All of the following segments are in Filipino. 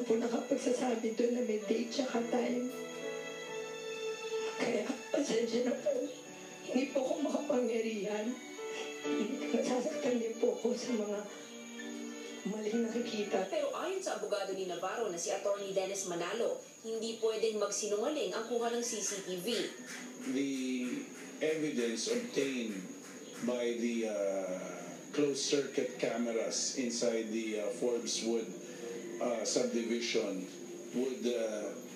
po nakapagsasabi doon na may date tsaka time. Kaya, pasensya na po. Hindi po ako makapangyarihan. Nasasaktan din po ako sa mga maling nakikita. Pero ayon sa abogado ni Navarro na si Attorney Dennis Manalo, hindi pwedeng magsinungaling ang kuha ng CCTV. The evidence obtained by the closed-circuit cameras inside the Forbes Wood subdivision would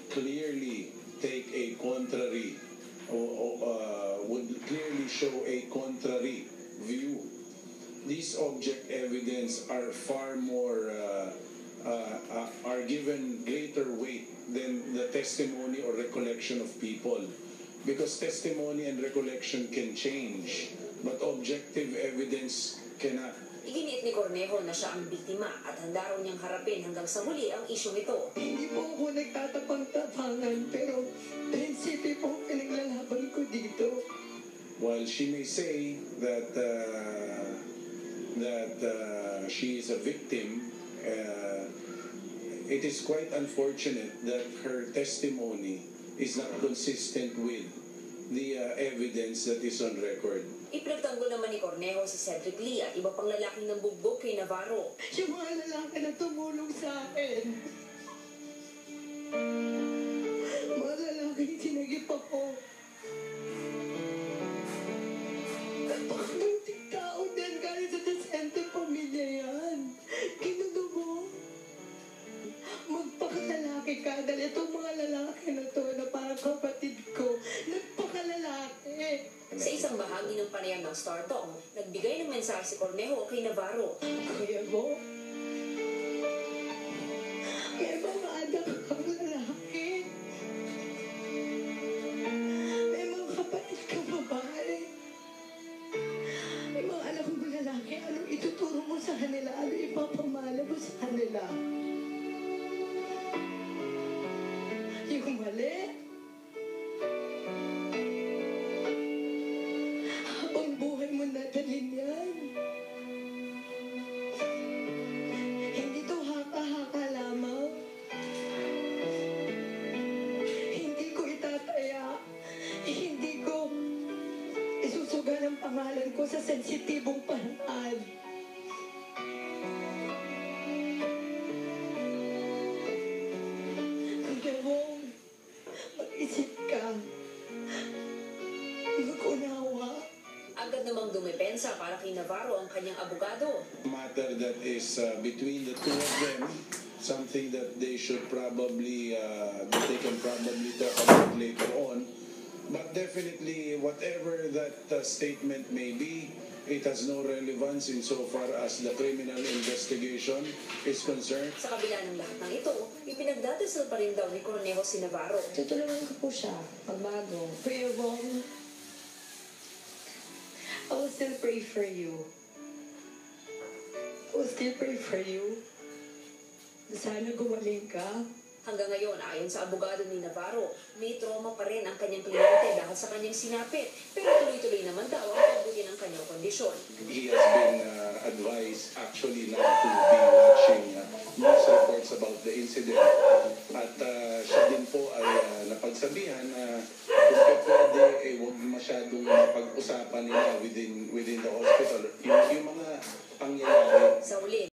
clearly take a contrary, would clearly show a contrary view. These object evidence are far more, are given greater weight than the testimony or recollection of people. Because testimony and recollection can change, but objective evidence cannot. Iginiit ni Cornejo na siya ang biktima at handa raw niyang harapin hanggang sa huli ang isyong ito. Hindi po ako nagtatapang-tapangan, pero prinsipi po ang pinaglalaban ko dito. While she may say that she is a victim, it is quite unfortunate that her testimony is not consistent with the evidence that is on record. Ipinagtanggol naman ni Cornejo si Cedric Lee at iba pang lalaking nambugbog kay Navarro. Yung mga lalaki na tumulong sa akin. Mga lalaking sinagip ako. Napakabuting tao din galing sa desente pamilya yan. Ginuno mo. Magpakalalaki ka dahil itong mga lalaki na to na parang kapatid ko. Nagpakalalaki. Sa isang bahagi ng panayam ng Star Talk, nagbigay ng mensahe si Cornejo kay Navarro. Kuya mo, may mga anak kang lalaki. May mga kapatid kang babae. May mga anak kang lalaki. Anong ituturo mo sa kanila? Ano ipapamala mo sa kanila? Yung mali? Habang buhay mo nadalhin yan. Hindi to haka-haka lamang. Hindi ko itataya. Hindi ko isusugal ang pangalan ko sa sensitibong paraan. Kuya Wong, mag-isip ka. Mag-unawa. Agad namang dumepensa para kay Navarro ang kanyang abogado. Matter that is between the two of them, something that they should probably, that they can probably talk about later on. But definitely, whatever that statement may be, it has no relevance insofar as the criminal investigation is concerned. Sa kabila ng lahat ng ito, ipinagdadasal pa rin daw ni Cornejo si Navarro. Tutulungan ko po siya pagbago. Kuya Wong, I will still pray for you. I will still pray for you. Sana gumaling ka. Hanggang ngayon, ayon sa abogado ni Navarro, may trauma pa rin ang kanyang kliyente dahil sa kanyang sinapit. Pero tuloy-tuloy naman daw ang pagbuti ng kanyang kondisyon. He has been advised actually not to be watching news reports about the incident. At siya din po ay napagsabihan na kung pwede, huwag masyadong pag-usapan nila within the hospital